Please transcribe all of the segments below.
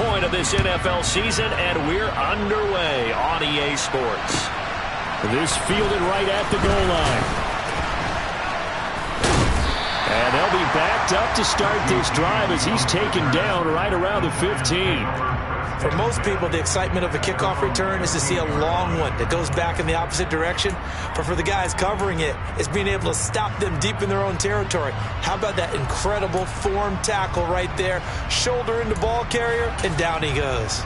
point of this NFL season, and we're underway on EA Sports. This fielded right at the goal line. And they'll be backed up to start this drive as he's taken down right around the 15. For most people, the excitement of a kickoff return is to see a long one that goes back in the opposite direction. But for the guys covering it, it's being able to stop them deep in their own territory. How about that incredible form tackle right there? Shoulder into ball carrier, and down he goes.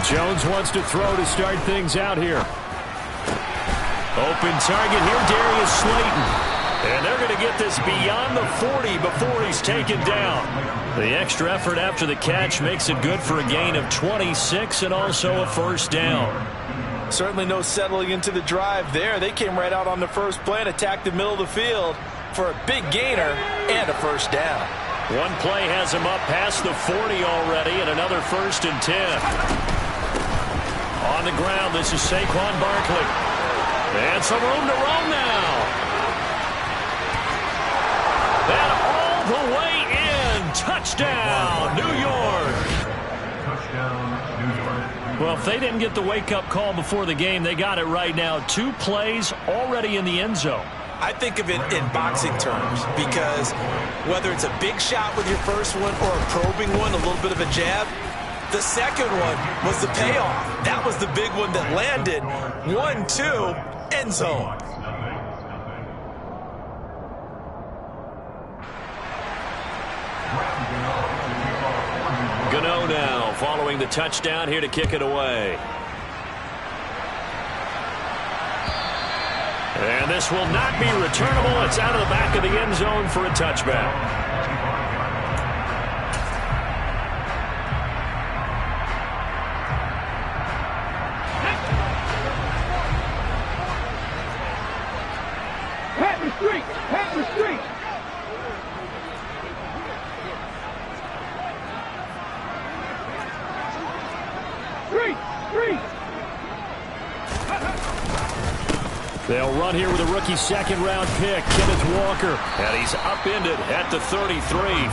Jones wants to throw to start things out here. Open target here, Darius Slayton. And they're going to get this beyond the 40 before he's taken down. The extra effort after the catch makes it good for a gain of 26 and also a first down. Certainly no settling into the drive there. They came right out on the first play and attacked the middle of the field for a big gainer and a first down. One play has him up past the 40 already, and another 1st and 10. On the ground, this is Saquon Barkley. And some room to roam now. And all the way in. Touchdown, New York. Well, if they didn't get the wake-up call before the game, they got it right now. 2 plays already in the end zone. I think of it in boxing terms because whether it's a big shot with your first one or a probing one, a little bit of a jab, the second one was the payoff. That was the big one that landed. 1-2, end zone. Gano now following the touchdown here to kick it away. And this will not be returnable. It's out of the back of the end zone for a touchback. They'll run here with a rookie second-round pick, Kenneth Walker. And he's upended at the 33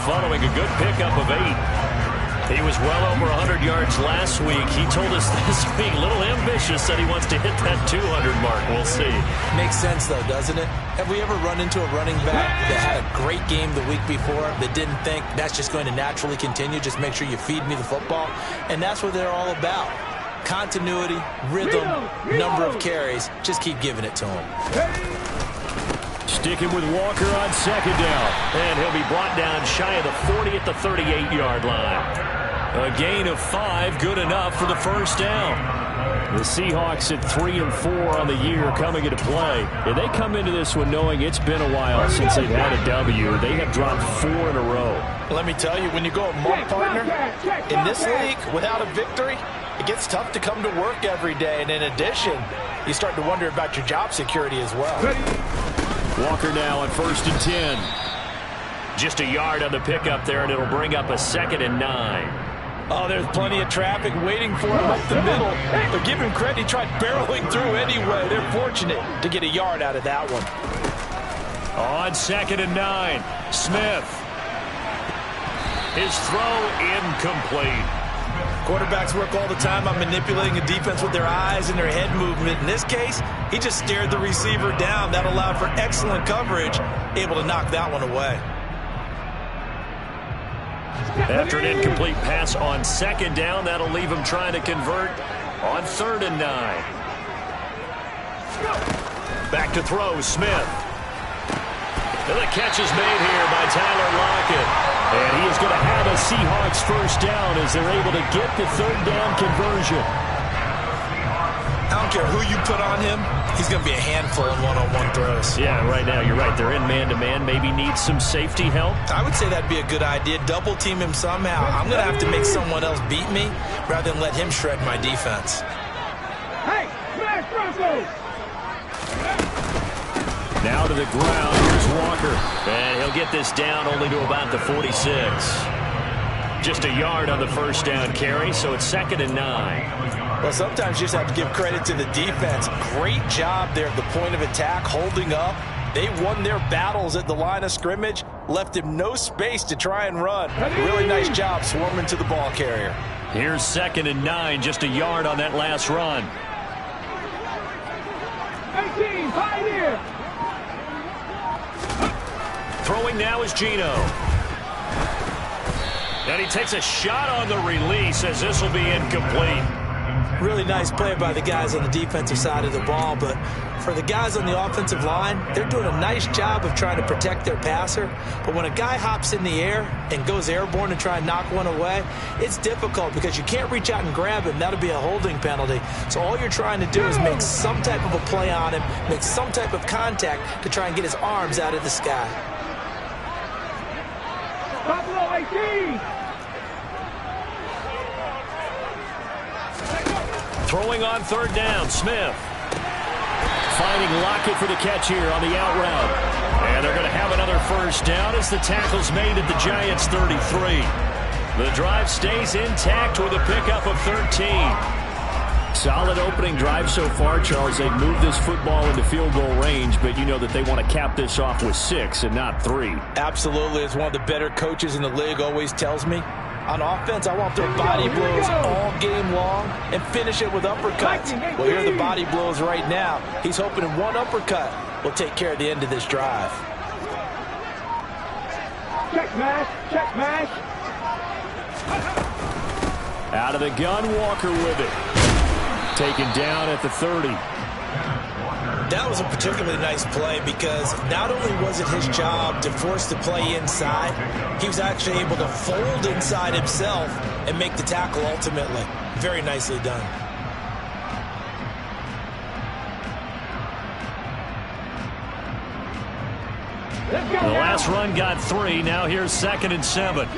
following a good pickup of 8. He was well over 100 yards last week. He told us this week, a little ambitious, that he wants to hit that 200 mark. We'll see. Makes sense, though, doesn't it? Have we ever run into a running back that had a great game the week before that didn't think that's just going to naturally continue? Just make sure you feed me the football. And that's what they're all about. Continuity, rhythm, number of carries. Just keep giving it to him. Sticking with Walker on second down. And he'll be brought down shy of the 40 at the 38-yard line. A gain of 5, good enough for the first down. The Seahawks at 3-4 on the year coming into play. And they come into this one knowing it's been a while since they've had a W. They have dropped 4 in a row. Let me tell you, when you go a month, partner, in this league without a victory, it gets tough to come to work every day. And in addition, you start to wonder about your job security as well. Walker now on 1st and 10. Just a yard on the pickup there, and it'll bring up a 2nd and 9. Oh, there's plenty of traffic waiting for him up the middle. But give him credit, he tried barreling through anyway. They're fortunate to get a yard out of that one. On 2nd and 9, Smith. His throw incomplete. Quarterbacks work all the time on manipulating a defense with their eyes and their head movement. In this case, he just stared the receiver down. That allowed for excellent coverage, able to knock that one away. After an incomplete pass on 2nd down, that'll leave him trying to convert on 3rd and 9. Back to throw, Smith. And the catch is made here by Tyler Lockett. And he is going to have a Seahawks first down as they're able to get the 3rd down conversion. I don't care who you put on him, he's going to be a handful in one-on-one throws. Yeah, right now, you're right. They're in man-to-man. Maybe needs some safety help. I would say that'd be a good idea. Double team him somehow. I'm going to have to make someone else beat me rather than let him shred my defense. Hey, smash Broncos! Now to the ground. Here's Walker. And he'll get this down only to about the 46. Just a yard on the first down carry, so it's 2nd and 9. Well, sometimes you just have to give credit to the defense. Great job there at the point of attack, holding up. They won their battles at the line of scrimmage, left him no space to try and run. Really nice job swarming to the ball carrier. Here's 2nd and 9, just a yard on that last run. 18, Pioneer. Throwing now is Geno. And he takes a shot on the release as this will be incomplete. Really nice play by the guys on the defensive side of the ball, but for the guys on the offensive line, they're doing a nice job of trying to protect their passer. But when a guy hops in the air and goes airborne and try and knock one away, it's difficult because you can't reach out and grab him. That'll be a holding penalty. So all you're trying to do is make some type of a play on him, make some type of contact to try and get his arms out of the sky. Buffalo 18. Throwing on 3rd down, Smith. Finding Lockett for the catch here on the out route. And they're going to have another first down as the tackle's made at the Giants' 33. The drive stays intact with a pickup of 13. Solid opening drive so far, Charles. They've moved this football into field goal range, but you know that they want to cap this off with 6 and not 3. Absolutely. As one of the better coaches in the league always tells me, on offense, I want their body blows all game long and finish it with uppercuts. Well, here are the body blows right now. He's hoping one uppercut will take care of the end of this drive. Check mash, check mash. Out of the gun, Walker with it. Taken down at the 30. That was a particularly nice play because not only was it his job to force the play inside, he was actually able to fold inside himself and make the tackle ultimately. Very nicely done. The last run got 3. Now here's 2nd and 7.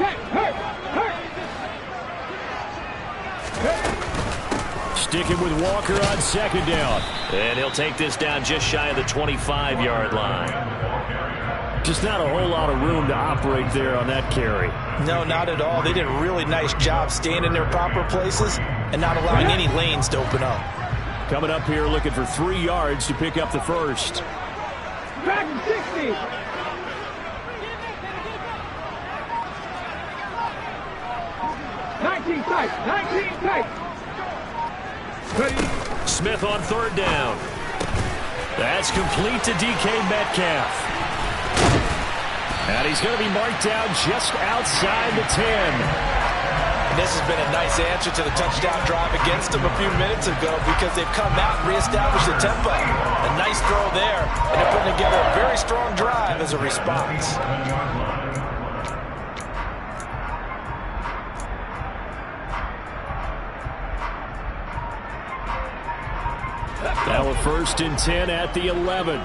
Sticking with Walker on 2nd down. And he'll take this down just shy of the 25-yard line. Just not a whole lot of room to operate there on that carry. No, not at all. They did a really nice job staying in their proper places and not allowing any lanes to open up. Coming up here looking for 3 yards to pick up the first. Back to 60. Nineteen tight. Smith on 3rd down. That's complete to DK Metcalf. And he's going to be marked down just outside the 10. And this has been a nice answer to the touchdown drive against them a few minutes ago because they've come out and reestablished the tempo. A nice throw there, and they're putting together a very strong drive as a response. Now a 1st and 10 at the 11.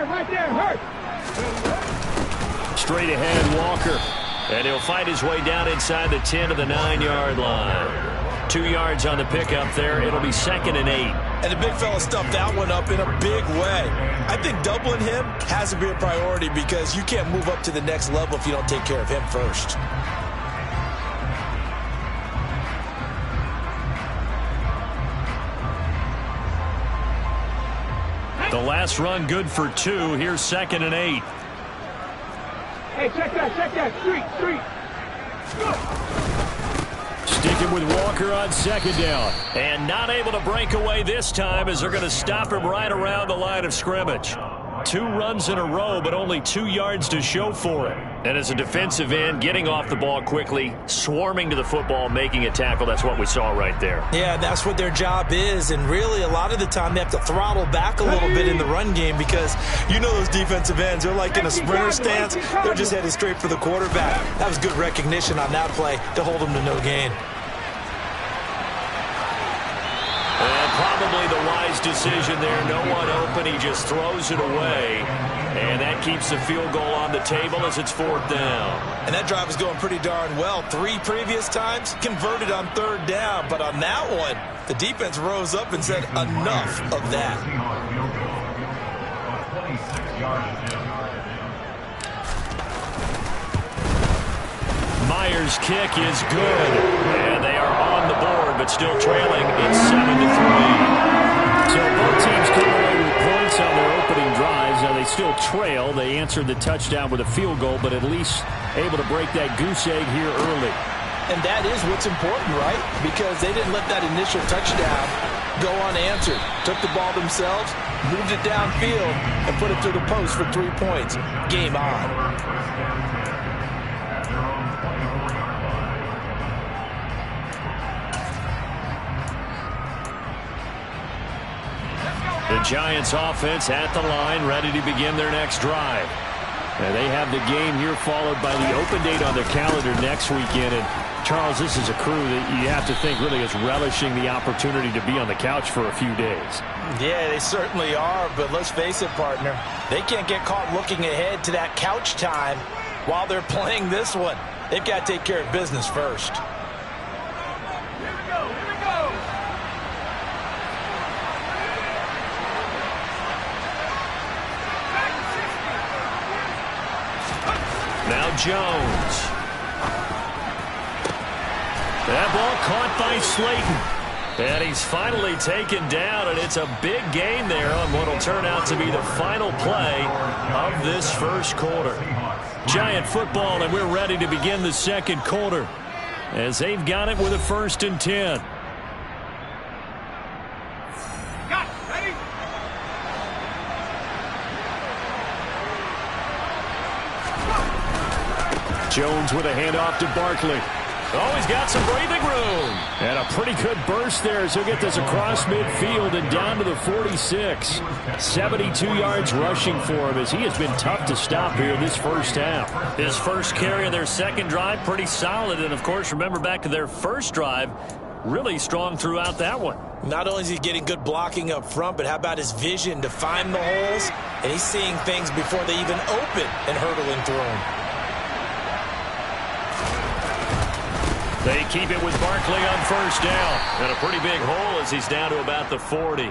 Right there, hurt. Straight ahead, Walker. And he'll fight his way down inside the 10 to the 9-yard line. 2 yards on the pickup there. It'll be 2nd and 8. And the big fella stuffed that one up in a big way. I think doubling him has to be a priority because you can't move up to the next level if you don't take care of him first. The last run good for 2. Here's 2nd and 8. Hey, check that. Street. Sticking with Walker on 2nd down. And not able to break away this time as they're going to stop him right around the line of scrimmage. 2 runs in a row, but only 2 yards to show for it. And as a defensive end, getting off the ball quickly, swarming to the football, making a tackle, that's what we saw right there. Yeah, that's what their job is. And really, a lot of the time, they have to throttle back a little bit in the run game because you know those defensive ends, they're like in a sprinter stance. They're just headed straight for the quarterback. That was good recognition on that play to hold them to no gain. And Probably the wise decision there. No one open. He just throws it away. And that keeps the field goal on the table as it's 4th down. And that drive is going pretty darn well. 3 previous times, converted on 3rd down. But on that one, the defense rose up and said, enough of that. Myers' kick is good. And they are on the board, but still trailing. It's 7-3. So both teams come away with points on their opening drives. Now they still trail. They answered the touchdown with a field goal, but at least able to break that goose egg here early. And that is what's important, right? Because they didn't let that initial touchdown go unanswered. Took the ball themselves, moved it downfield, and put it through the post for 3 points. Game on. The Giants offense at the line, ready to begin their next drive. And they have the game here followed by the open date on their calendar next weekend. And Charles, this is a crew that you have to think really is relishing the opportunity to be on the couch for a few days. Yeah, they certainly are, but let's face it, partner. They can't get caught looking ahead to that couch time while they're playing this one. They've got to take care of business first. Now Jones. That ball caught by Slayton. And he's finally taken down, and it's a big gain there on what will turn out to be the final play of this first quarter. Giant football, and we're ready to begin the second quarter as they've got it with a 1st and 10. Jones with a handoff to Barkley. Oh, he's got some breathing room. And a pretty good burst there as he'll get this across midfield and down to the 46. 72 yards rushing for him as he has been tough to stop here this first half. His first carry of their second drive, pretty solid. And, of course, remember back to their first drive, really strong throughout that one. Not only is he getting good blocking up front, but how about his vision to find the holes? And he's seeing things before they even open and hurtling through them. They keep it with Barkley on 1st down. And a pretty big hole as he's down to about the 40.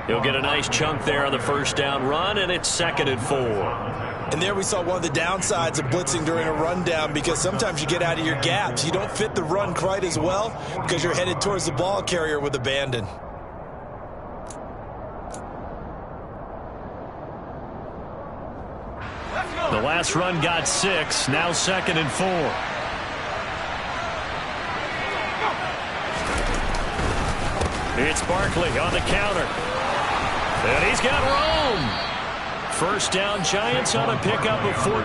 He'll get a nice chunk there on the 1st down run, and it's 2nd and 4. And there we saw one of the downsides of blitzing during a rundown, because sometimes you get out of your gaps. You don't fit the run quite as well because you're headed towards the ball carrier with abandon. The last run got 6, now 2nd and 4. It's Barkley on the counter. And he's got room. 1st down, Giants on a pickup of 14.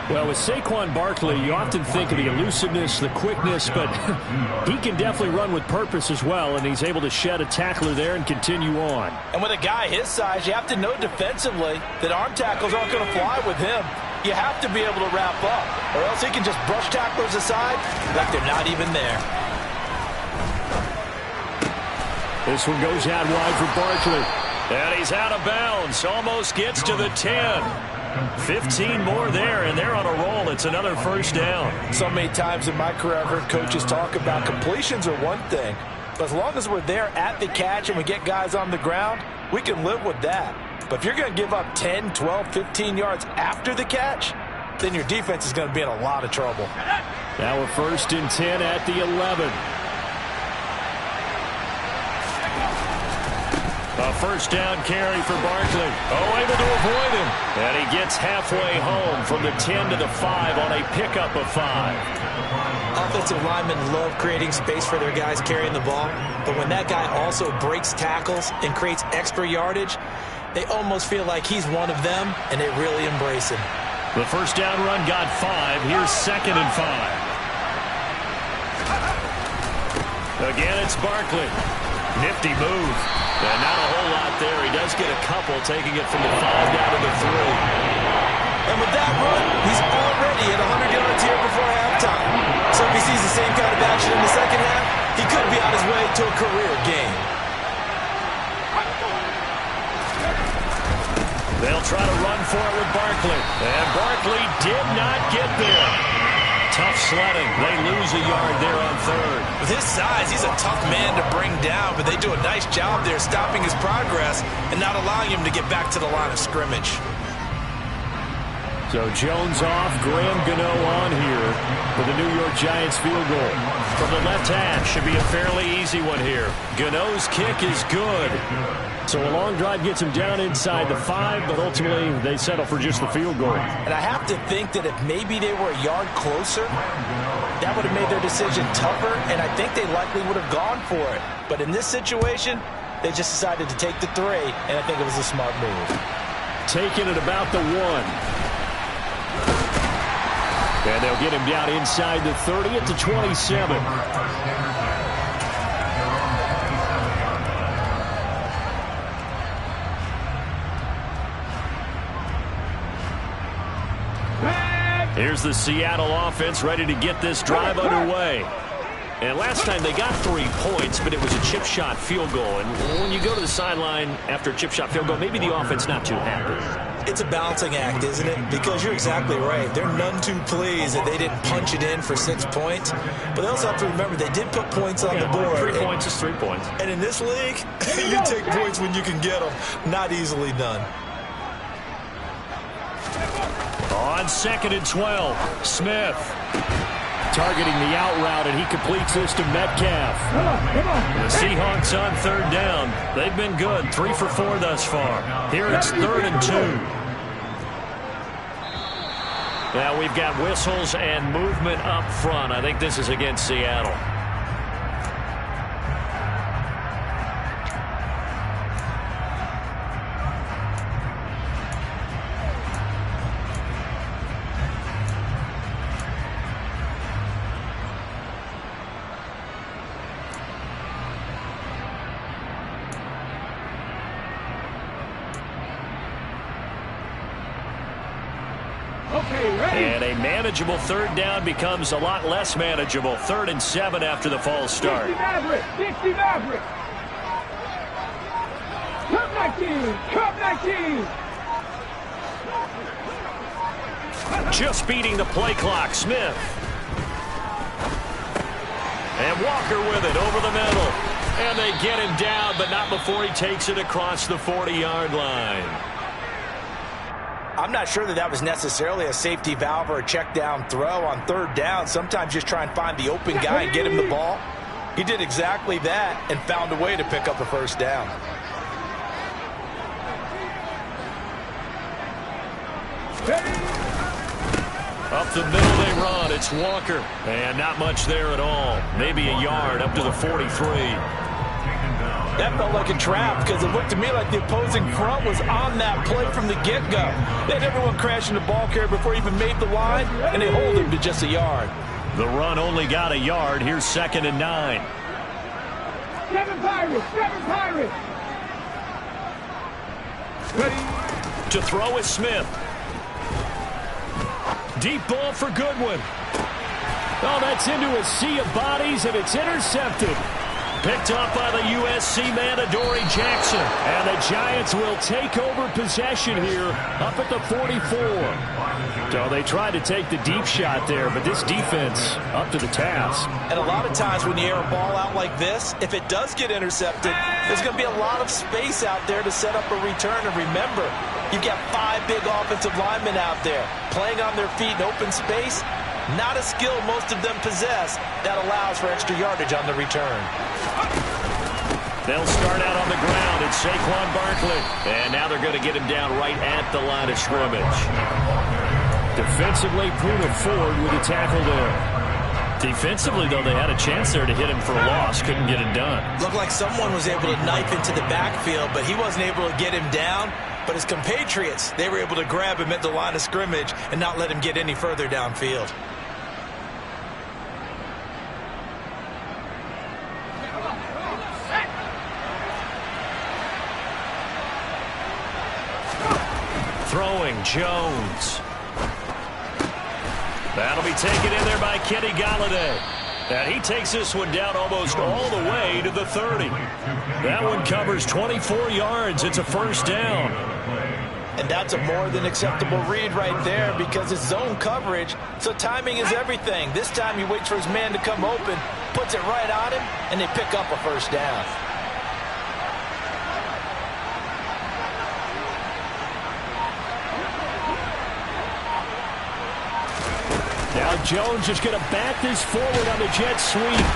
Well, with Saquon Barkley, you often think of the elusiveness, the quickness, but he can definitely run with purpose as well, and he's able to shed a tackler there and continue on. And with a guy his size, you have to know defensively that arm tackles aren't going to fly with him. You have to be able to wrap up, or else he can just brush tacklers aside like they're not even there. This one goes out wide for Barkley. And he's out of bounds. Almost gets to the 10. 15 more there, and they're on a roll. It's another 1st down. So many times in my career, I've heard coaches talk about completions are one thing. But as long as we're there at the catch and we get guys on the ground, we can live with that. But if you're going to give up 10, 12, 15 yards after the catch, then your defense is going to be in a lot of trouble. Now a 1st and 10 at the 11. A 1st down carry for Barkley. Oh, able to avoid him. And he gets halfway home from the 10 to the 5 on a pickup of 5. Offensive linemen love creating space for their guys carrying the ball, but when that guy also breaks tackles and creates extra yardage, they almost feel like he's one of them, and they really embrace him. The 1st down run got 5. Here's 2nd and 5. Again, it's Barkley. Nifty move. And not a whole lot there. He does get a couple, taking it from the 5 down to the 3. And with that run, he's already at 100 yards here before halftime. So if he sees the same kind of action in the second half, he could be on his way to a career game. for it with Barkley. And Barkley did not get there. Tough sledding. They lose a yard there on third. With his size, he's a tough man to bring down, but they do a nice job there stopping his progress and not allowing him to get back to the line of scrimmage. So Jones off, Graham Gano on here for the New York Giants field goal. From the left hash, should be a fairly easy one here. Gano's kick is good. So a long drive gets him down inside the 5, but ultimately they settle for just the field goal. And I have to think that if maybe they were a yard closer, that would have made their decision tougher, and I think they likely would have gone for it. But in this situation, they just decided to take the 3, and I think it was a smart move. Taking it about the 1. And they'll get him down inside the 30 at the 27. Here's the Seattle offense ready to get this drive underway. And last time they got 3 points, but it was a chip shot field goal. And when you go to the sideline after a chip shot field goal, maybe the offense not too happy. It's a balancing act, isn't it? Because you're exactly right. They're none too pleased that they didn't punch it in for 6 points. But they also have to remember they did put points on the board. 3 points is 3 points. And in this league, you take points when you can get them. Not easily done. On 2nd and 12, Smith. Targeting the out route, and he completes this to Metcalf. The Seahawks on 3rd down. They've been good, 3 for 4 thus far. Here it's 3rd and 2. Now we've got whistles and movement up front. I think this is against Seattle. And a manageable 3rd down becomes a lot less manageable. 3rd and 7 after the false start. 60 Maverick. Come 19. Just beating the play clock. Smith. And Walker with it over the middle. And they get him down, but not before he takes it across the 40-yard line. I'm not sure that was necessarily a safety valve or a check down throw on 3rd down. Sometimes just try and find the open guy and get him the ball. He did exactly that and found a way to pick up a 1st down. Up the middle they run. It's Walker. And not much there at all. Maybe a yard up to the 43. That felt like a trap because it looked to me like the opposing front was on that play from the get-go. They had everyone crashing the ball carrier before he even made the line, and they hold him to just a yard. The run only got a yard. Here's 2nd and 9. 7 Pirates. Ready to throw is Smith. Deep ball for Goodwin. Oh, that's into a sea of bodies, and it's intercepted. Picked up by the USC man, Adoree Jackson. And the Giants will take over possession here up at the 44. So they tried to take the deep shot there, but this defense up to the task. And a lot of times when you air a ball out like this, if it does get intercepted, there's going to be a lot of space out there to set up a return. And remember, you've got 5 big offensive linemen out there playing on their feet in open space. Not a skill most of them possess that allows for extra yardage on the return. They'll start out on the ground. It's Saquon Barkley. And now they're going to get him down right at the line of scrimmage. Defensively, Puna forward with a tackle there. Defensively, though, they had a chance there to hit him for a loss. Couldn't get it done. Looked like someone was able to knife into the backfield, but he wasn't able to get him down. But his compatriots, they were able to grab him at the line of scrimmage and not let him get any further downfield. Throwing, Jones. That'll be taken in there by Kenny Golladay. And he takes this one down almost all the way to the 30. That one covers 24 yards. It's a 1st down. And that's a more than acceptable read right there because it's zone coverage, so timing is everything. This time he waits for his man to come open, puts it right on him, and they pick up a first down. Now Jones is going to bat this forward on the jet sweep.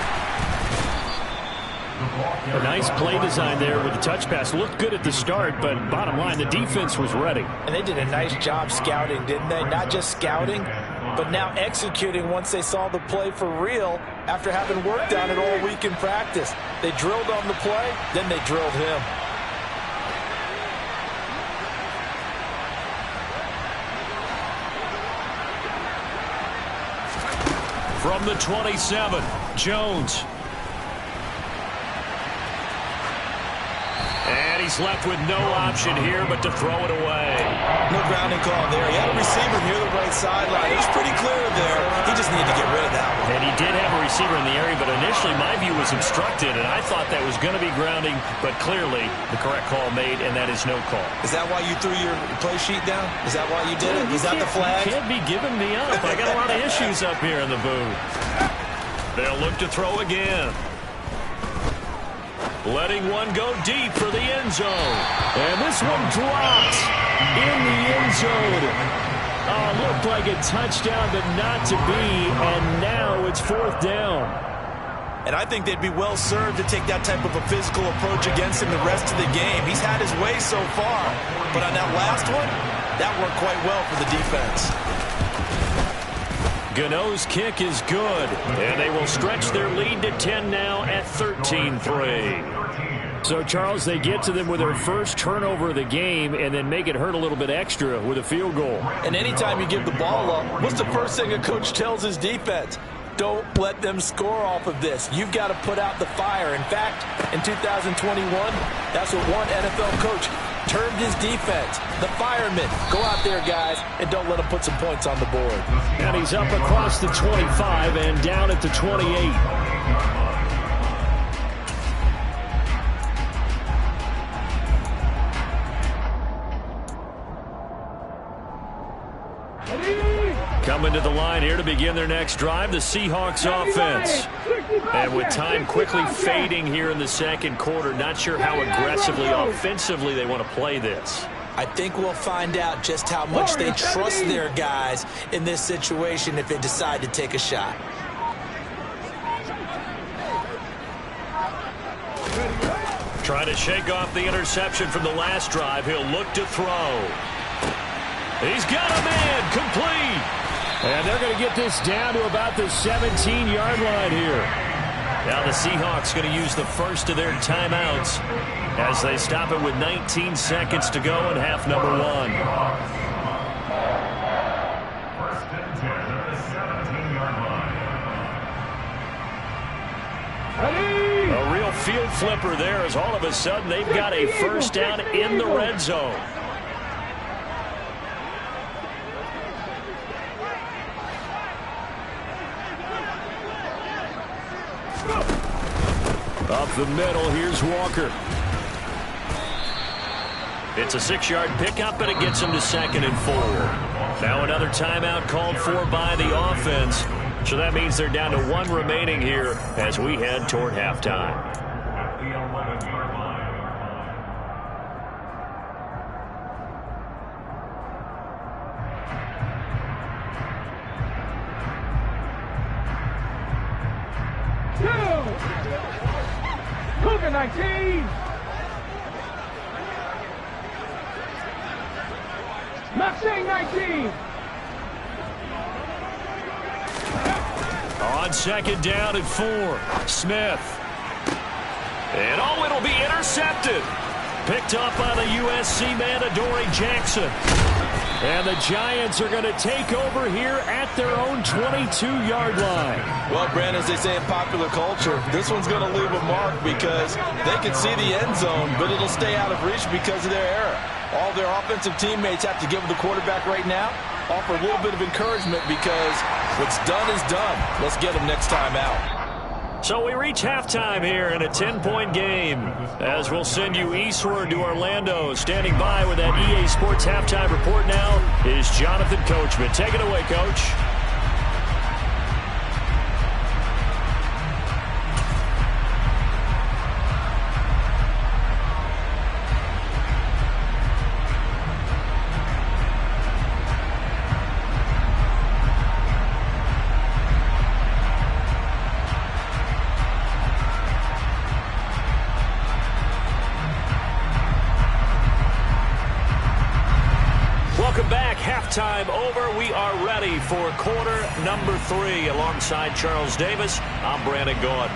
A nice play design there with the touch pass. Looked good at the start, but bottom line, the defense was ready. And they did a nice job scouting, didn't they? Not just scouting, but now executing once they saw the play for real after having worked on it all week in practice. They drilled on the play, then they drilled him. From the 27, Jones. And he's left with no option here but to throw it away. No grounding call there. He had a receiver near the right sideline. It was pretty clear there. He just needed to get rid of that one. And he did have a receiver in the area, but initially my view was obstructed, and I thought that was going to be grounding, but clearly the correct call made, and that is no call. Is that why you threw your play sheet down? Is that why you did it? Is that the flag? You can't be giving me up. I got a lot of issues up here in the booth. They'll look to throw again. Letting one go deep for the end zone. And this one dropped in the end zone. Oh, looked like a touchdown, but not to be. And now it's fourth down. And I think they'd be well served to take that type of a physical approach against him the rest of the game. He's had his way so far. But on that last one, that worked quite well for the defense. Gano's kick is good, and they will stretch their lead to 10 now at 13-3. So, Charles, they get to them with their first turnover of the game and then make it hurt a little bit extra with a field goal. And anytime you give the ball up, what's the first thing a coach tells his defense? Don't let them score off of this. You've got to put out the fire. In fact, in 2021, that's what one NFL coach termed his defense. The firemen. Go out there, guys, and don't let them put some points on the board. And he's up across the 25 and down at the 28. Coming to the line here to begin their next drive, the Seahawks offense. And with time quickly fading here in the second quarter, not sure how aggressively, offensively they want to play this. I think we'll find out just how much they trust their guys in this situation if they decide to take a shot. Trying to shake off the interception from the last drive. He'll look to throw. He's got a man, complete. And they're going to get this down to about the 17-yard line here. Now the Seahawks going to use the first of their timeouts as they stop it with 19 seconds to go in half number one. First and 10 at the 17-yard line. A real field flipper there as all of a sudden they've got a first down in the red zone. Up the middle, here's Walker. It's a 6-yard pickup, but it gets him to 2nd and 4. Now another timeout called for by the offense. So that means they're down to 1 remaining here as we head toward halftime. At the 11-yard line. Cougar 19. Maxine 19. On 2nd down and 4, Smith. And oh, it'll be intercepted. Picked up by the USC man, Adoree Jackson. And the Giants are going to take over here at their own 22-yard line. Well, Brandon, as they say in popular culture, this one's going to leave a mark because they can see the end zone, but it'll stay out of reach because of their error. All their offensive teammates have to give the quarterback right now, offer a little bit of encouragement because what's done is done. Let's get them next time out. So we reach halftime here in a 10-point game, as we'll send you eastward to Orlando. Standing by with that EA Sports halftime report now is Jonathan Coachman. Take it away, Coach. Halftime over. We are ready for quarter number 3. Alongside Charles Davis, I'm Brandon Gordon.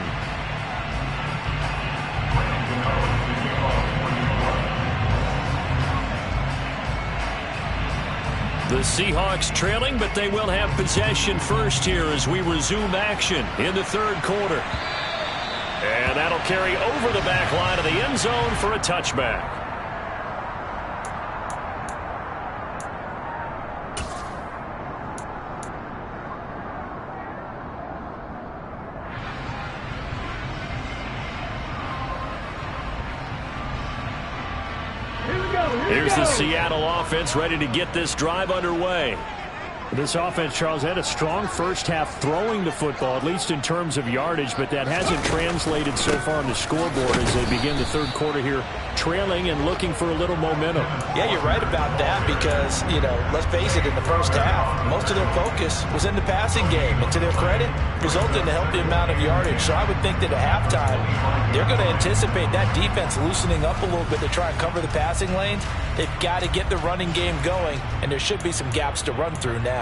The Seahawks trailing, but they will have possession first here as we resume action in the third quarter. And that'll carry over the back line of the end zone for a touchback. Here's the Seattle offense ready to get this drive underway. This offense, Charles, had a strong first half throwing the football, at least in terms of yardage, but that hasn't translated so far on the scoreboard as they begin the third quarter here, trailing and looking for a little momentum. Yeah, you're right about that because, let's face it, in the first half, most of their focus was in the passing game. And to their credit, resulted in a healthy amount of yardage. So I would think that at halftime, they're going to anticipate that defense loosening up a little bit to try and cover the passing lanes. They've got to get the running game going, and there should be some gaps to run through now.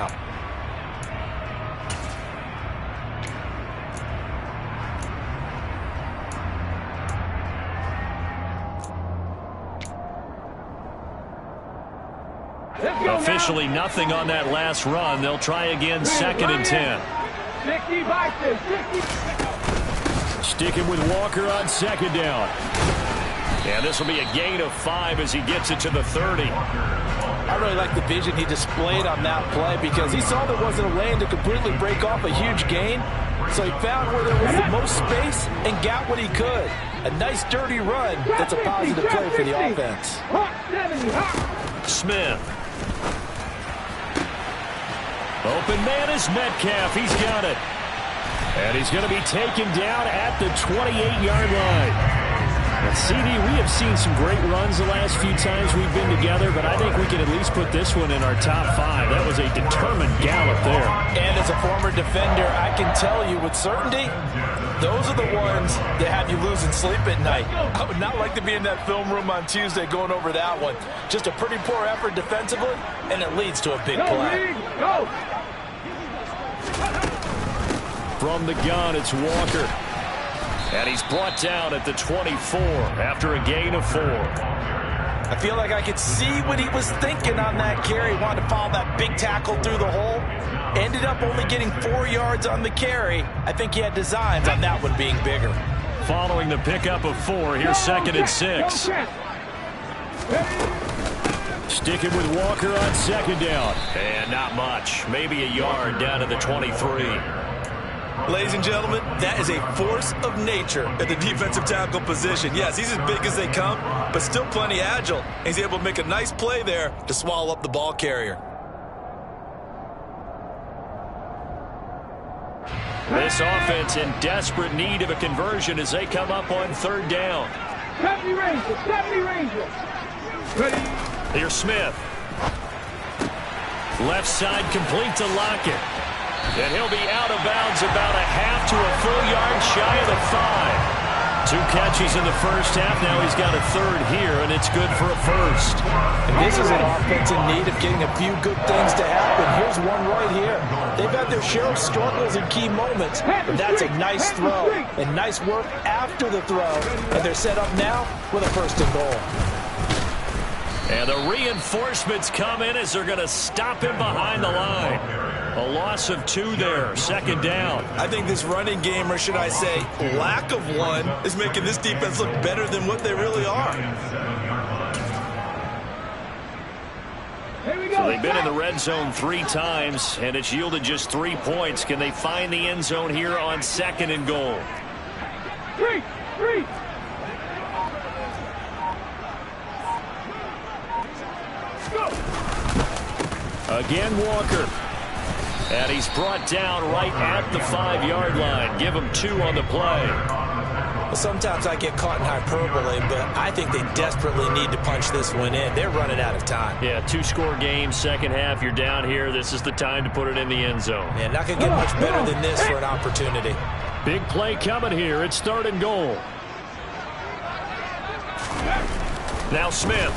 Officially nothing on that last run. They'll try again, 2nd and 10. 60 Sticking with Walker on 2nd down. And this will be a gain of 5 as he gets it to the 30. I really like the vision he displayed on that play because he saw there wasn't a lane to completely break off a huge gain. So he found where there was the most space and got what he could. A nice dirty run that's a positive play for the offense. Smith. Open man is Metcalf. He's got it. And he's going to be taken down at the 28-yard line. Now, CD, we have seen some great runs the last few times we've been together, but I think we can at least put this one in our top 5. That was a determined gallop there. And as a former defender, I can tell you with certainty, those are the ones that have you losing sleep at night. I would not like to be in that film room on Tuesday going over that one. Just a pretty poor effort defensively, and it leads to a big play. From the gun, it's Walker. And he's brought down at the 24 after a gain of 4. I feel like I could see what he was thinking on that carry. Wanted to follow that big tackle through the hole. Ended up only getting 4 yards on the carry. I think he had designs on that one being bigger. Following the pickup of 4, here's 2nd and 6. Sticking with Walker on 2nd down. And not much. Maybe a yard down to the 23. Ladies and gentlemen, that is a force of nature at the defensive tackle position. Yes, he's as big as they come, but still plenty agile. He's able to make a nice play there to swallow up the ball carrier. This offense in desperate need of a conversion as they come up on 3rd down. 70 Rangers. Ready. Here's Smith. Left side complete to Lockett. And he'll be out of bounds about a half to a full yard shy of the 5. 2 catches in the first half. Now he's got a 3rd here, and it's good for a 1st. And this is an offense in need of getting a few good things to happen. Here's one right here. They've had their share of struggles in key moments, but that's a nice throw and nice work after the throw. And they're set up now with a 1st and goal. And the reinforcements come in as they're going to stop him behind the line. A loss of 2 there, 2nd down. I think this running game, or should I say lack of one, is making this defense look better than what they really are. So they've been in the red zone 3 times, and it's yielded just 3 points. Can they find the end zone here on 2nd and goal? Three. Again, Walker. And he's brought down right at the 5-yard line. Give him 2 on the play. Well, sometimes I get caught in hyperbole, but I think they desperately need to punch this one in. They're running out of time. Yeah, 2-score game, second half. You're down here. This is the time to put it in the end zone. Yeah, not going to get much better than this for an opportunity. Big play coming here. It's 3rd and goal. Now Smith.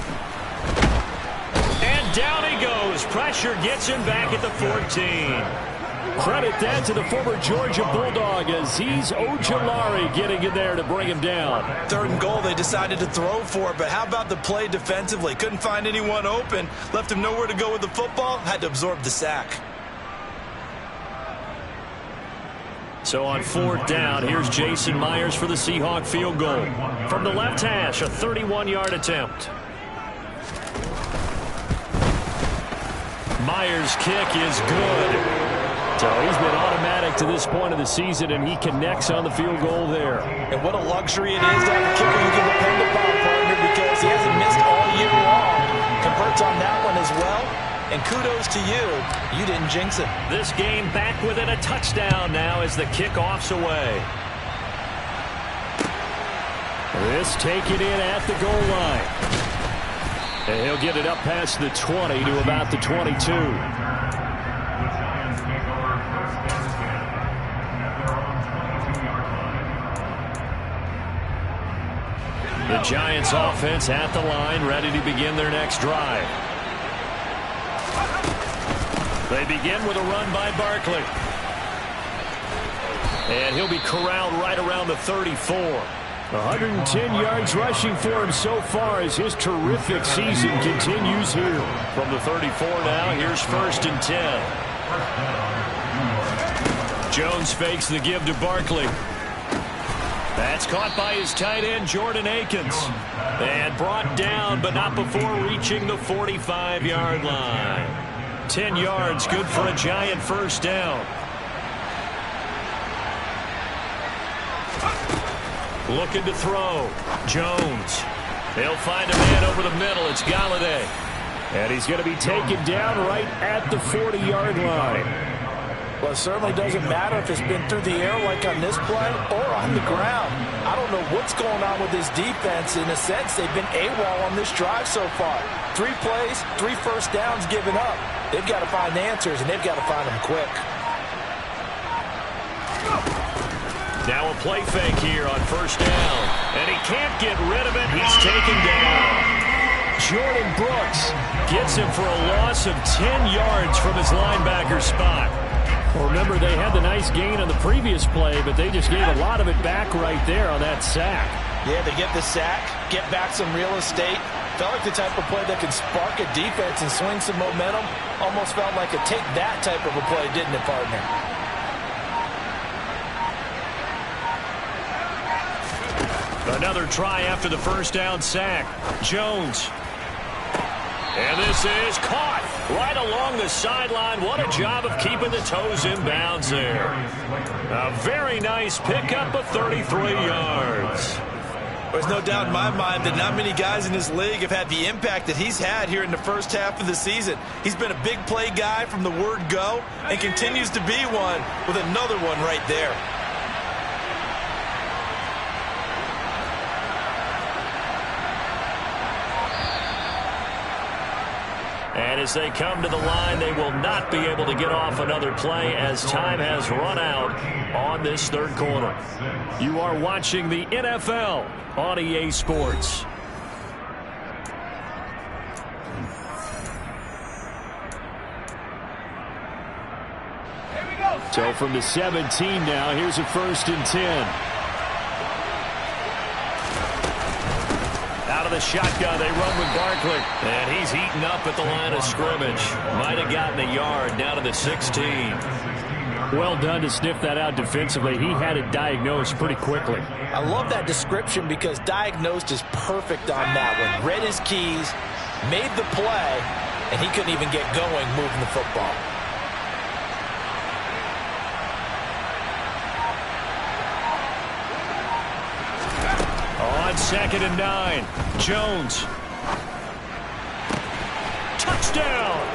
And down he goes. Pressure gets him back at the 14. Credit that to the former Georgia Bulldog as he's Ojulari getting in there to bring him down. 3rd and goal, they decided to throw for it, but how about the play defensively? Couldn't find anyone open, left him nowhere to go with the football, had to absorb the sack. So on 4th down, here's Jason Myers for the Seahawk field goal. From the left hash, a 31-yard attempt. Myers' kick is good. So he's been automatic to this point of the season, and he connects on the field goal there. And what a luxury it is to have a kicker you can depend upon, partner, because he hasn't missed all year long. Converts on that one as well. And kudos to you. You didn't jinx it. This game back within a touchdown now as the kickoff's away. This taken in at the goal line. And he'll get it up past the 20 to about the 22. The Giants offense at the line, ready to begin their next drive. They begin with a run by Barkley. And he'll be corralled right around the 34. 110 yards rushing for him so far as his terrific season continues here. From the 34 now, here's 1st and 10. Jones fakes the give to Barkley. That's caught by his tight end, Jordan Akins. And brought down, but not before reaching the 45-yard line. 10 yards, good for a Giant 1st down. Looking to throw. Jones. He'll find a man over the middle. It's Galladay. And he's going to be taken down right at the 40-yard line. Well, it certainly doesn't matter if it's been through the air like on this play or on the ground. I don't know what's going on with this defense. In a sense, they've been AWOL on this drive so far. 3 plays, 3 first downs given up. They've got to find answers, and they've got to find them quick. Now a play fake here on 1st down. And he can't get rid of it. He's taken down. Jordan Brooks gets him for a loss of 10 yards from his linebacker spot. Well, remember, they had the nice gain on the previous play, but they just gave a lot of it back right there on that sack. Yeah, they get the sack, get back some real estate. Felt like the type of play that could spark a defense and swing some momentum. Almost felt like a take-that type of a play, didn't it, partner? Another try after the 1st down sack. Jones. And this is caught right along the sideline. What a job of keeping the toes in bounds there. A very nice pickup of 33 yards. There's no doubt in my mind that not many guys in this league have had the impact that he's had here in the 1st half of the season. He's been a big play guy from the word go and continues to be one with another one right there. And as they come to the line, they will not be able to get off another play as time has run out on this 3rd quarter. You are watching the NFL on EA Sports. So from the 17 now, here's a 1st and 10. Out of the shotgun, they run with Barkley. And he's eaten up at the line of scrimmage. Might have gotten a yard down to the 16. Well done to sniff that out defensively. He had it diagnosed pretty quickly. I love that description because diagnosed is perfect on that one. Read his keys, made the play, and he couldn't even get going moving the football. 2nd and 9. Jones. Touchdown.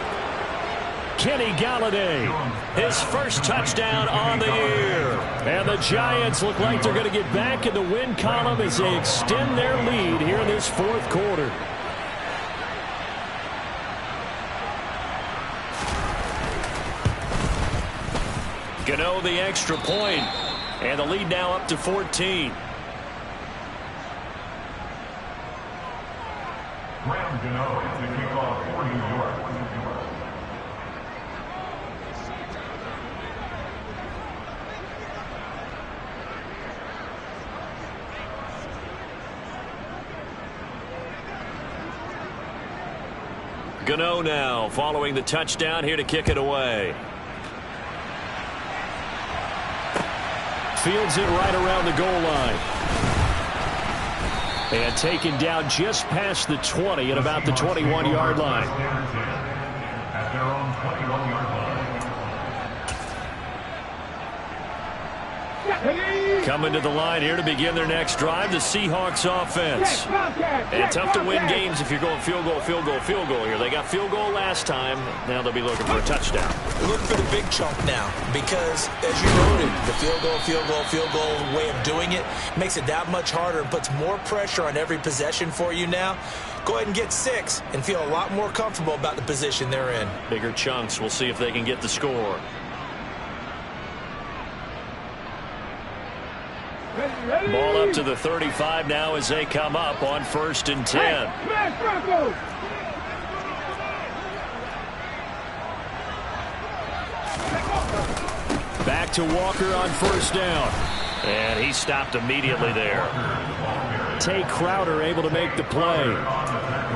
Kenny Galladay, his first touchdown on the year. And the Giants look like they're going to get back in the win column as they extend their lead here in this 4th quarter. Gano the extra point, and the lead now up to 14. Graham Gano to kick off for New York. Gano now following the touchdown here to kick it away. Fields it right around the goal line. And taken down just past the 20 at about the 21-yard line. At their own 21-yard line. Coming to the line here to begin their next drive, the Seahawks offense. And tough to win games if you're going field goal, field goal, field goal here. They got field goal last time. Now they'll be looking for a touchdown. They're looking for the big chunk now because, as you noted, the field goal, field goal, field goal way of doing it makes it that much harder and puts more pressure on every possession for you now. Go ahead and get 6 and feel a lot more comfortable about the position they're in. Bigger chunks. We'll see if they can get the score. Ball up to the 35 now as they come up on 1st and 10. Back to Walker on 1st down. And he stopped immediately there. Tay Crowder able to make the play.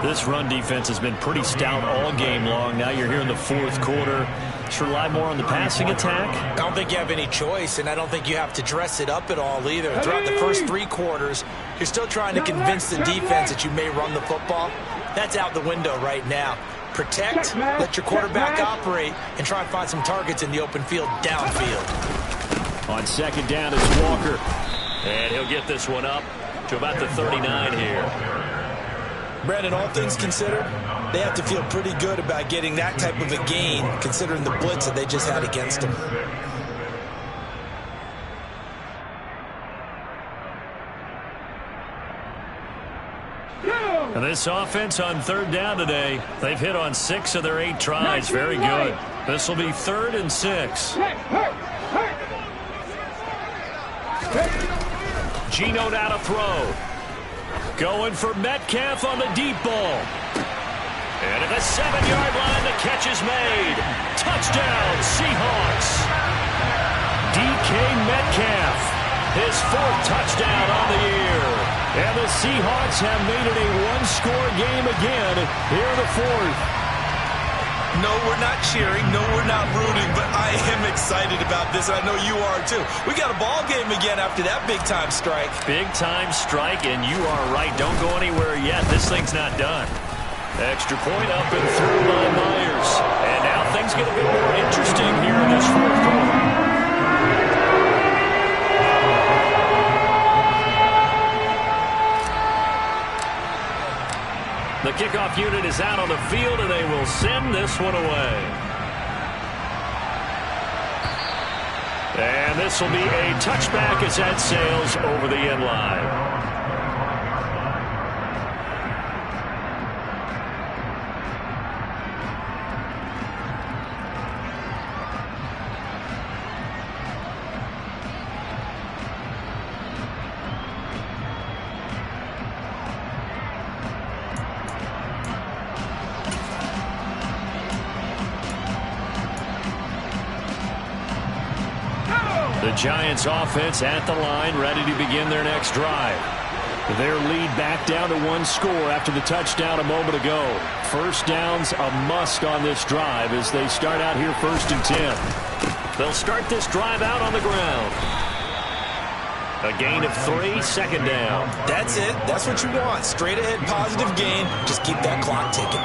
This run defense has been pretty stout all game long. Now you're here in the 4th quarter. Should rely more on the passing attack? I don't think you have any choice, and I don't think you have to dress it up at all either. Throughout the first 3 quarters, you're still trying to convince the defense that you may run the football. That's out the window right now. Protect, let your quarterback operate, and try and find some targets in the open field downfield. On 2nd down, it's Walker. And he'll get this one up to about the 39 here. Brandon, all things considered, they have to feel pretty good about getting that type of a gain, considering the blitz that they just had against them. And this offense on 3rd down today, they've hit on 6 of their 8 tries. Very good. This will be 3rd and 6. Geno now to throw. Going for Metcalf on the deep ball. And at the 7-yard line, the catch is made. Touchdown, Seahawks. DK Metcalf, his 4th touchdown on the year. And the Seahawks have made it a 1-score game again here in the 4th. No, we're not cheering. No, we're not rooting. But I am excited about this. I know you are, too. We got a ball game again after that big-time strike. Big-time strike, and you are right. Don't go anywhere yet. This thing's not done. Extra point up and through by Myers. And now things get a bit more interesting here in this 4th quarter. The kickoff unit is out on the field, and they will send this one away. And this will be a touchback as that sails over the end line. The Giants offense at the line, ready to begin their next drive. Their lead back down to 1 score after the touchdown a moment ago. 1st down's a must on this drive as they start out here 1st and 10. They'll start this drive out on the ground. A gain of 3, 2nd down. That's it. That's what you want. Straight ahead positive gain. Just keep that clock ticking.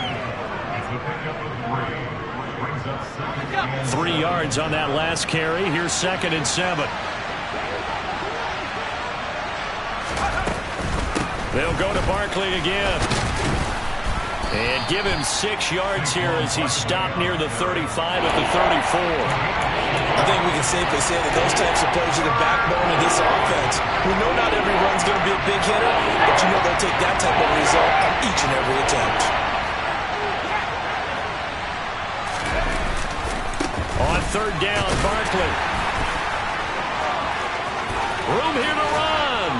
3 yards on that last carry. Here's 2nd and 7. They'll go to Barkley again. And give him 6 yards here as he stopped near the 35 at the 34. I think we can safely say that those types of plays are the backbone of this offense. We know not every run's going to be a big hitter, but you know they'll take that type of result on each and every attempt. On 3rd down, Barkley. Room here to run.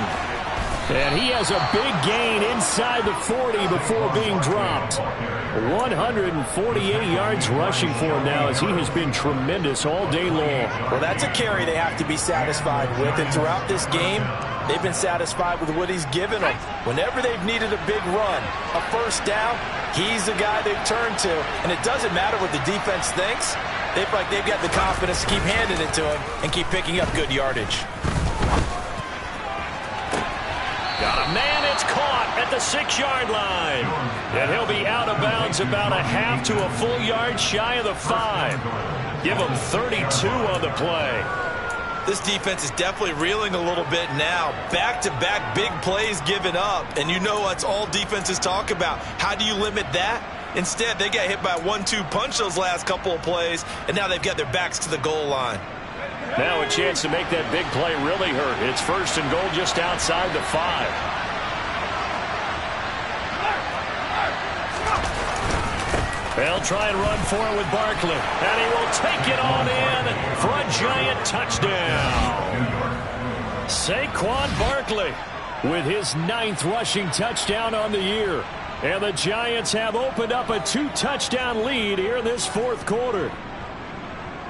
And he has a big gain inside the 40 before being dropped. 148 yards rushing for him now as he has been tremendous all day long. Well, that's a carry they have to be satisfied with. And throughout this game, they've been satisfied with what he's given them. Whenever they've needed a big run, a 1st down, he's the guy they've turned to. And it doesn't matter what the defense thinks. They feel like they've got the confidence to keep handing it to him and keep picking up good yardage. Got a man, it's caught at the 6-yard line. And he'll be out of bounds about a half to a full yard shy of the 5. Give him 32 on the play. This defense is definitely reeling a little bit now. Back-to-back big plays given up. And you know that's all defenses talk about. How do you limit that? Instead, they got hit by a 1-2 punch those last couple of plays, and now they've got their backs to the goal line. Now a chance to make that big play really hurt. It's 1st and goal just outside the 5. They'll try and run for it with Barkley. And he will take it on in for a giant touchdown. Saquon Barkley with his 9th rushing touchdown on the year. And the Giants have opened up a 2-touchdown lead here in this 4th quarter.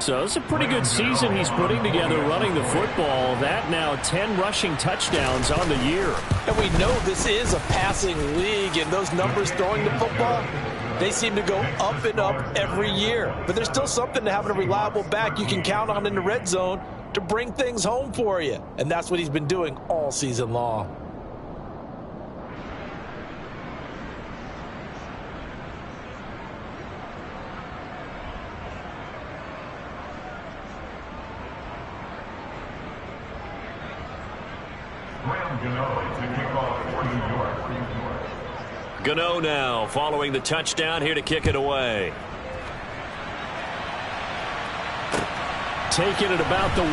So it's a pretty good season he's putting together running the football. That now 10 rushing touchdowns on the year. And we know this is a passing league, and those numbers throwing the football, they seem to go up and up every year. But there's still something to having a reliable back you can count on in the red zone to bring things home for you. And that's what he's been doing all season long. Gano now following the touchdown here to kick it away. Taking it about the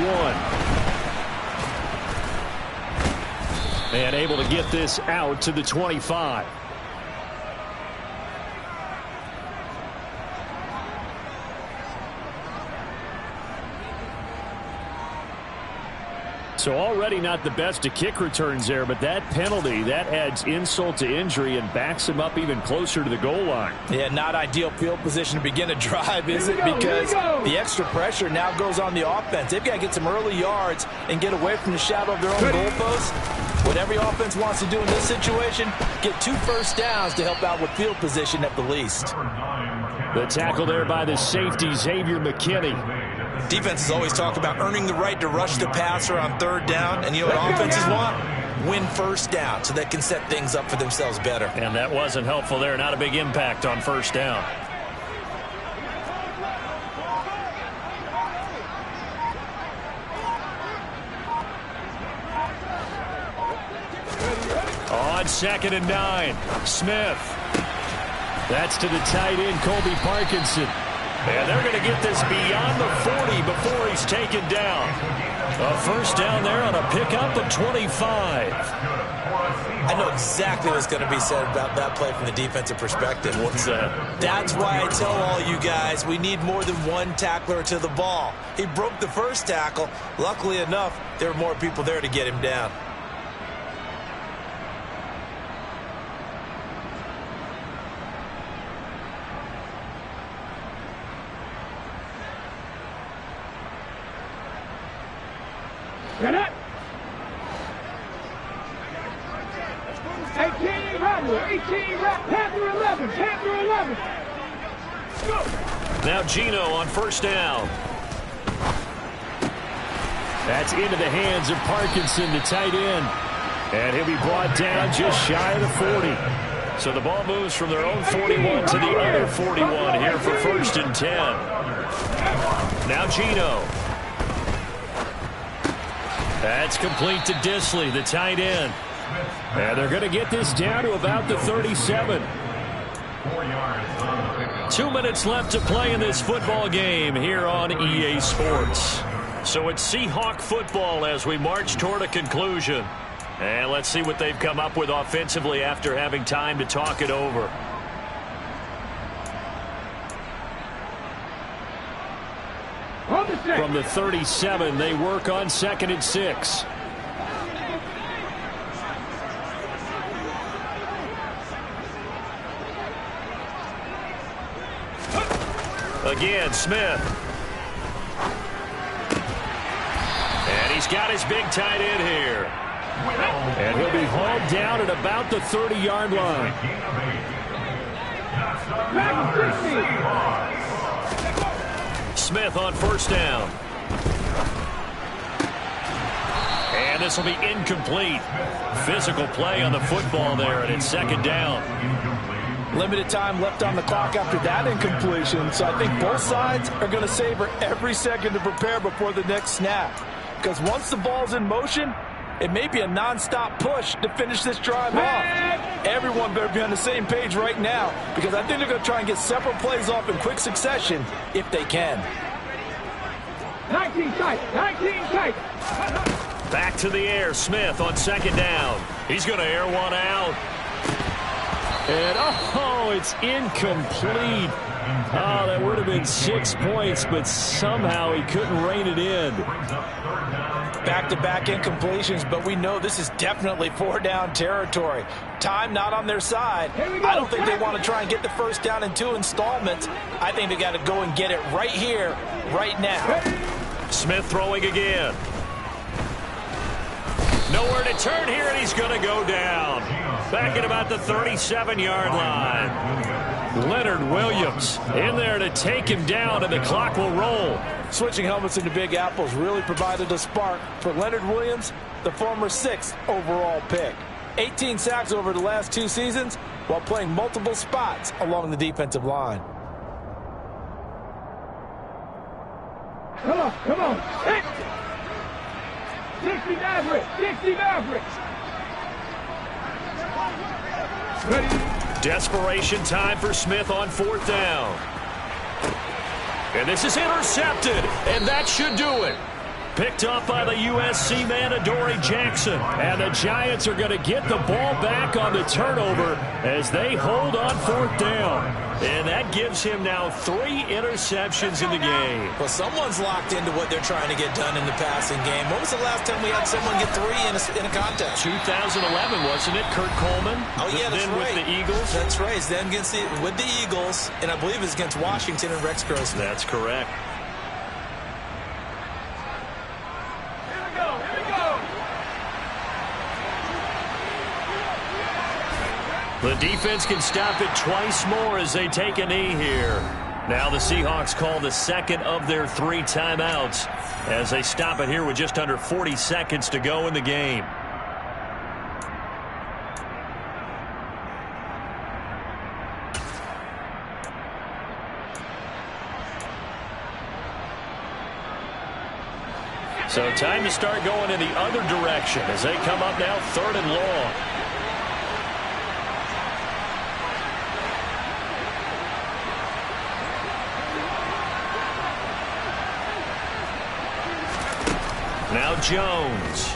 1. And able to get this out to the 25. So already not the best to kick returns there, but that penalty, that adds insult to injury and backs him up even closer to the goal line. Yeah, not ideal field position to begin a drive, is it? Because the extra pressure now goes on the offense. They've got to get some early yards and get away from the shadow of their own goalposts. What every offense wants to do in this situation, get 2 first downs to help out with field position at the least. The tackle there by the safety, Xavier McKinney. Defenses always talk about earning the right to rush the passer on 3rd down. And you know what offenses want? Win 1st down so they can set things up for themselves better. And that wasn't helpful there. Not a big impact on 1st down. On 2nd and 9, Smith. That's to the tight end, Colby Parkinson. And they're going to get this beyond the 40 before he's taken down. A 1st down there on a pickup of 25. I know exactly what's going to be said about that play from the defensive perspective. What's that? That's why I tell all you guys we need more than one tackler to the ball. He broke the 1st tackle. Luckily enough, there were more people there to get him down. Get up. 18 Rattler, 18 Panther 11, Panther 11. Go. Now Gino on 1st down. That's into the hands of Parkinson, the tight end. And he'll be brought down just shy of the 40. So the ball moves from their own 41 to the other 41 here for 1st and 10. Now Gino. That's complete to Disley, the tight end. And they're going to get this down to about the 37. 4 yards on the pickup. 2 minutes left to play in this football game here on EA Sports. So it's Seahawk football as we march toward a conclusion. And let's see what they've come up with offensively after having time to talk it over. From the 37, they work on 2nd and 6. Again, Smith. And he's got his big tight end here. And he'll be hauled down at about the 30-yard line. Smith on first down. And this will be incomplete. Physical play on the football there, and it's 2nd down. Limited time left on the clock after that incompletion, so I think both sides are going to savor every second to prepare before the next snap. Because once the ball's in motion, it may be a non-stop push to finish this drive off. Everyone better be on the same page right now, because I think they're going to try and get several plays off in quick succession if they can. 19 tight, 19 tight. Back to the air, Smith on 2nd down. He's going to air one out. And, oh, it's incomplete. Oh, that would have been 6 points, but somehow he couldn't rein it in. Back-to-back incompletions, but we know this is definitely 4-down territory. Time not on their side. I don't think they want to try and get the first down in 2 installments. I think they got to go and get it right here, right now. Smith throwing again. Nowhere to turn here, and he's going to go down. Back at about the 37-yard line. Leonard Williams in there to take him down, and the clock will roll. Switching helmets into Big Apples really provided a spark for Leonard Williams, the former 6th overall pick. 18 sacks over the last 2 seasons while playing multiple spots along the defensive line. Come on, come on. Hit. 60 Mavericks, 60 Mavericks. Ready. Desperation time for Smith on 4th down. And this is intercepted, and that should do it. Picked up by the USC man, Adoree Jackson. And the Giants are going to get the ball back on the turnover as they hold on 4th down. And that gives him now 3 interceptions in the game. Well, someone's locked into what they're trying to get done in the passing game. When was the last time we had someone get 3 in a contest? 2011, wasn't it? Kurt Coleman. Oh, yeah, that's then right. With the Eagles. That's right. It's then with the Eagles, and I believe it's against Washington and Rex Grossman. That's correct. The defense can stop it twice more as they take a knee here. Now the Seahawks call the 2nd of their 3 timeouts as they stop it here with just under 40 seconds to go in the game. So time to start going in the other direction as they come up now 3rd and long. Now Jones.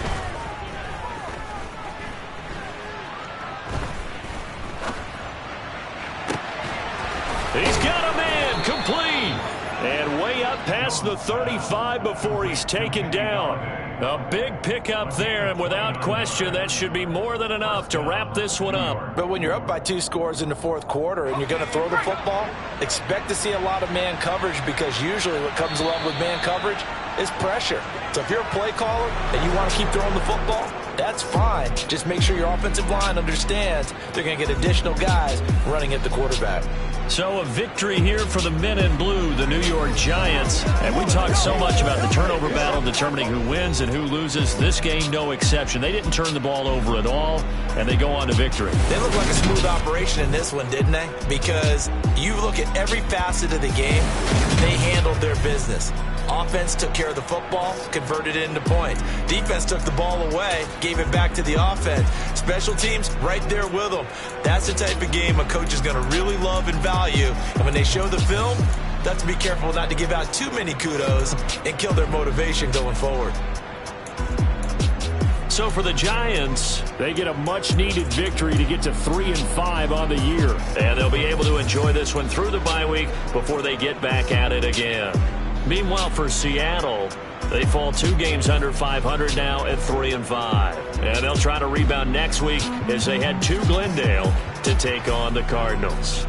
He's got him in. Complete. And way up past the 35 before he's taken down. A big pickup there, and without question, that should be more than enough to wrap this one up. But when you're up by 2 scores in the 4th quarter and you're going to throw the football, expect to see a lot of man coverage, because usually what comes along with man coverage is pressure. So if you're a play caller and you want to keep throwing the football, that's fine. Just make sure your offensive line understands they're going to get additional guys running at the quarterback. So a victory here for the men in blue, the New York Giants. And we talk so much about the turnover battle determining who wins and who loses. This game, no exception. They didn't turn the ball over at all, and they go on to victory. They look like a smooth operation in this one, didn't they? Because you look at every facet of the game, they handled their business. Offense took care of the football, converted it into points. Defense took the ball away, gave it back to the offense. Special teams, right there with them. That's the type of game a coach is going to really love and value. And when they show the film, they have to be careful not to give out too many kudos and kill their motivation going forward. So for the Giants, they get a much-needed victory to get to 3-5 on the year. And they'll be able to enjoy this one through the bye week before they get back at it again. Meanwhile, for Seattle, they fall 2 games under 500 now at 3-5. And they'll try to rebound next week as they head to Glendale to take on the Cardinals.